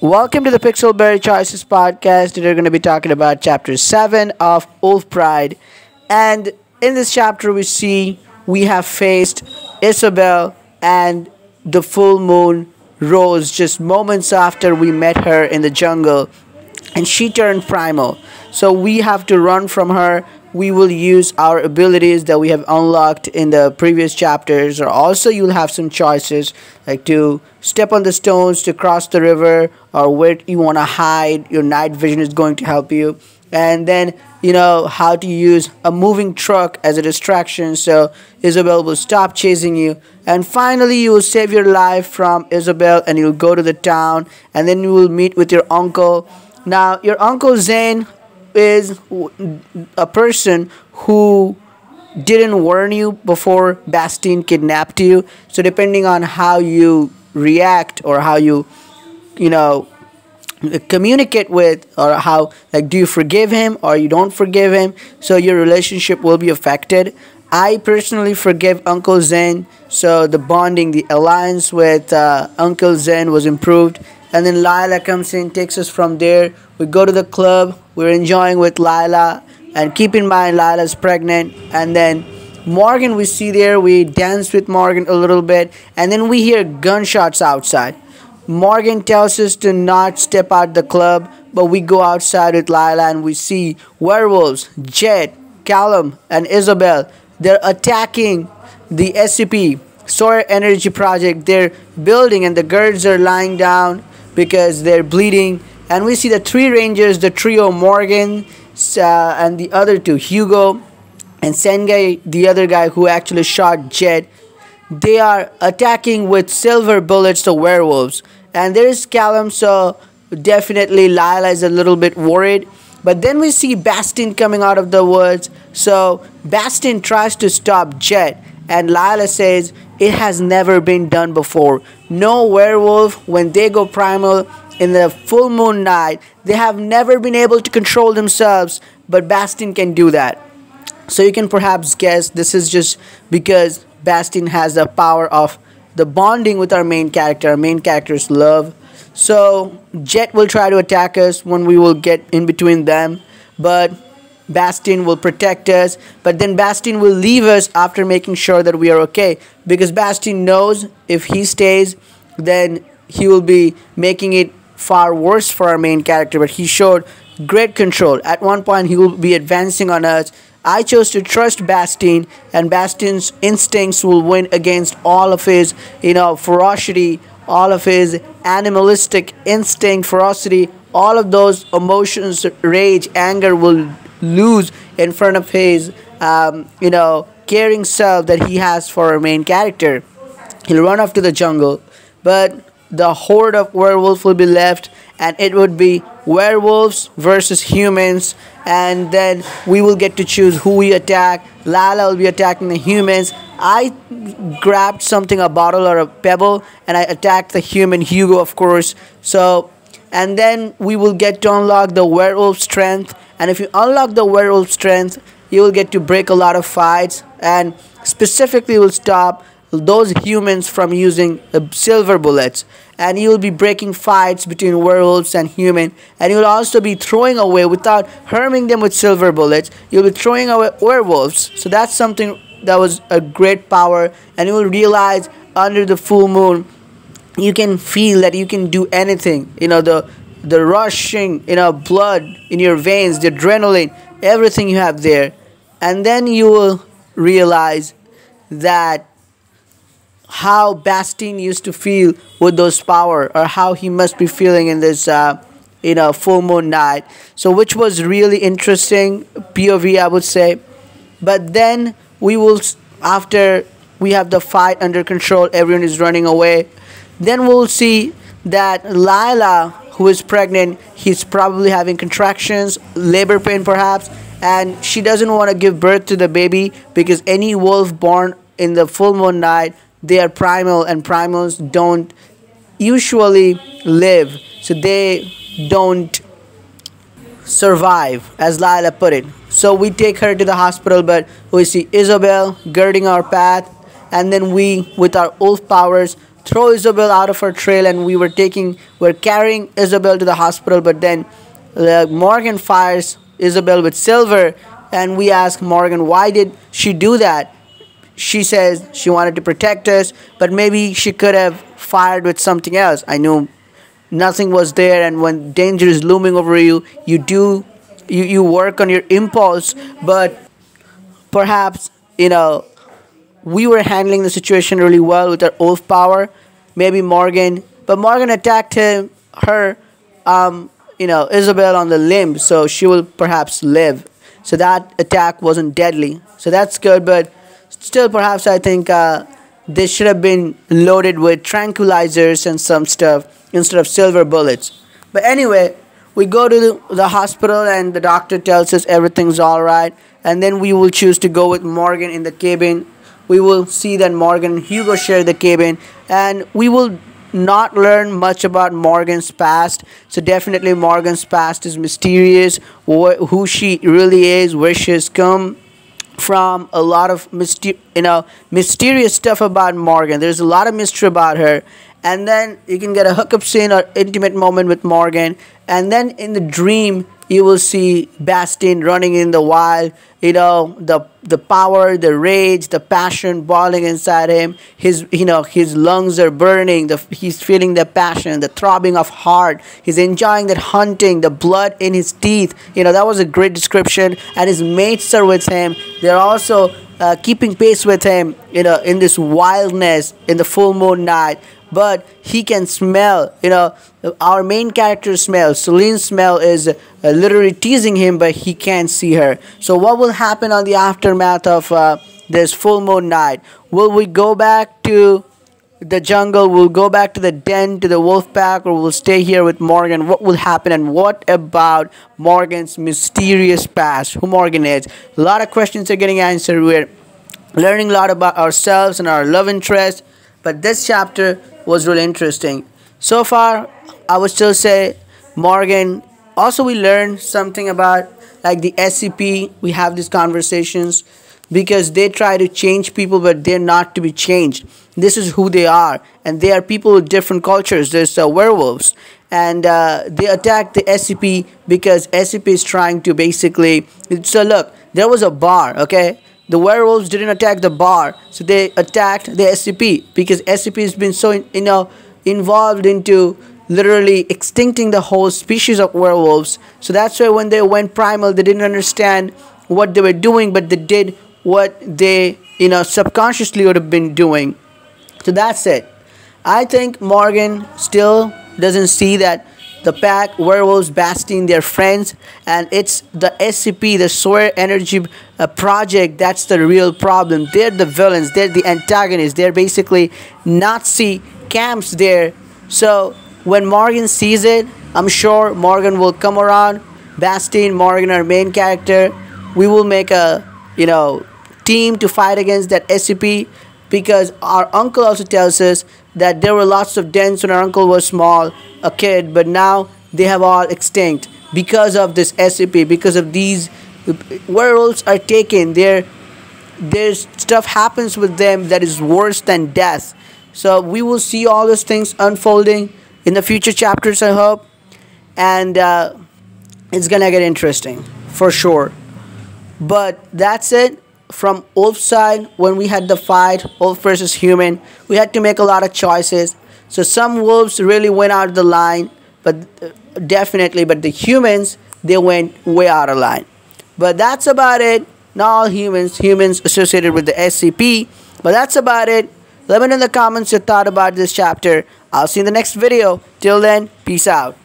Welcome to the Pixelberry Choices podcast. Today we're going to be talking about chapter 7 of Wolf Pride. And in this chapter, we have faced Isabel and the full moon rose just moments after we met her in the jungle, and she turned primal. So we have to run from her. We will use our abilities that we have unlocked in the previous chapters, or also you'll have some choices like to step on the stones to cross the river, or where you want to hide. Your night vision is going to help you. And then how to use a moving truck as a distraction so Isabel will stop chasing you. And finally you will save your life from Isabel, and you'll go to the town, and then you will meet with your uncle. Now your uncle Zane is a person who didn't warn you before Bastien kidnapped you. So depending on how you react, or how you know communicate with, or how, like, do you forgive him or you don't forgive him, so your relationship will be affected. I personally forgive Uncle Zen, so the bonding, the alliance with Uncle Zen was improved. And then Lila comes in, takes us from there. We go to the club. We're enjoying with Lila. And keep in mind, Lila's pregnant. And then Morgan we see there. We dance with Morgan a little bit. And then we hear gunshots outside. Morgan tells us to not step out the club. But we go outside with Lila, and we see werewolves, Jet, Callum, and Isabel. They're attacking the SCP, Sawyer Energy Project. They're building, and the guards are lying down because they're bleeding. And we see the three rangers, the trio Morgan, and the other two, Hugo and Sengai, the other guy who actually shot Jet. They are attacking with silver bullets the werewolves. And there's Callum, so definitely Lila is a little bit worried. But then we see Bastien coming out of the woods. So Bastien tries to stop Jet, and Lila says it has never been done before. No werewolf, when they go primal in the full moon night, they have never been able to control themselves, but Bastien can do that. So you can perhaps guess this is just because Bastien has the power of the bonding with our main character. Our main character's love. So Jet will try to attack us when we will get in between them, but Bastien will protect us. But then Bastien will leave us after making sure that we are okay, because Bastien knows if he stays, then he will be making it far worse for our main character. But he showed great control. At one point he will be advancing on us. I chose to trust Bastien, and Bastien's instincts will win against all of his ferocity, all of his animalistic instinct, ferocity. All of those emotions, rage, anger, will lose in front of his caring self that he has for our main character. He'll run off to the jungle, but the horde of werewolves will be left, and it would be werewolves versus humans. And then we will get to choose who we attack. Lila will be attacking the humans. I grabbed something, a bottle or a pebble, and I attacked the human, Hugo, of course. So, and then we will get to unlock the werewolf strength. And if you unlock the werewolf strength, you will get to break a lot of fights, and specifically will stop those humans from using silver bullets. And you will be breaking fights between werewolves and human. And you will also be throwing away, without harming them with silver bullets, you'll be throwing away werewolves. So that's something that was a great power. And you will realize under the full moon, you can feel that you can do anything. The rushing, blood in your veins, the adrenaline, everything you have there. And then you will realize that how Bastien used to feel with those power, or how he must be feeling in this full moon night. So which was really interesting POV, I would say. But then we will, after we have the fight under control, everyone is running away, then we'll see that Lila, who is pregnant, he's probably having contractions, labor pain perhaps, and she doesn't want to give birth to the baby, because any wolf born in the full moon night, they are primal, and primals don't usually live, so they don't survive, as Lila put it. So we take her to the hospital, but we see Isabel girding our path, and then we, with our wolf powers, throw Isabel out of her trail, and we're carrying Isabel to the hospital. But then Morgan fires Isabel with silver, and we ask Morgan, why did she do that? She says she wanted to protect us, but maybe she could have fired with something else. I knew nothing was there, and when danger is looming over you, you work on your impulse. But perhaps, we were handling the situation really well with our wolf power. Maybe but Morgan attacked her, Isabel on the limb, so she will perhaps live. So that attack wasn't deadly. So that's good, but still, perhaps I think they should have been loaded with tranquilizers and some stuff instead of silver bullets. But anyway, we go to the hospital, and the doctor tells us everything's alright. And then we will choose to go with Morgan in the cabin. We will see that Morgan and Hugo share the cabin, and we will not learn much about Morgan's past. So definitely Morgan's past is mysterious. Who she really is, where she has come from, a lot of mysterious stuff about Morgan. There's a lot of mystery about her. And then you can get a hookup scene or intimate moment with Morgan. And then in the dream, you will see Bastien running in the wild. The power, the rage, the passion boiling inside him. His lungs are burning. He's feeling the passion, the throbbing of heart. He's enjoying that hunting, the blood in his teeth. That was a great description. And his mates are with him. They're also keeping pace with him, in this wildness in the full moon night. But he can smell, our main character smells. Celine's smell is literally teasing him, but he can't see her. So what will happen on the aftermath of this full moon night? Will we go back to the jungle? We'll go back to the den, to the wolf pack, or we'll stay here with Morgan? What will happen, and what about Morgan's mysterious past? Who Morgan is? A lot of questions are getting answered. We're learning a lot about ourselves and our love interest. But this chapter was really interesting. So far, I would still say Morgan. Also, we learned something about like the SCP. We have these conversations because they try to change people, but they're not to be changed. This is who they are, and they are people with different cultures. There's werewolves, and they attack the SCP because SCP is trying to basically. So look, there was a bar, okay? The werewolves didn't attack the bar, so they attacked the SCP because SCP has been so involved into literally extincting the whole species of werewolves. So that's why when they went primal, they didn't understand what they were doing, but they did what they subconsciously would have been doing. So that's it. I think Morgan still doesn't see that the pack, werewolves, Bastien, they're friends, and it's the SCP, the Solar Energy Project, that's the real problem. They're the villains, they're the antagonists, they're basically Nazi camps there. So when Morgan sees it, I'm sure Morgan will come around. Bastien, Morgan, our main character, we will make a team to fight against that SCP, because our uncle also tells us that there were lots of dens when our uncle was small, a kid, but now they have all extinct because of this SCP, because of these werewolves are taken. There's stuff happens with them that is worse than death. So we will see all those things unfolding in the future chapters, I hope, and it's gonna get interesting for sure. But that's it. From wolf side, when we had the fight, wolf versus human, we had to make a lot of choices. So some wolves really went out of the line, but definitely, but the humans, they went way out of line. But that's about it. Not all humans associated with the SCP, but that's about it. Let me know in the comments your thought about this chapter. I'll see you in the next video. Till then, peace out.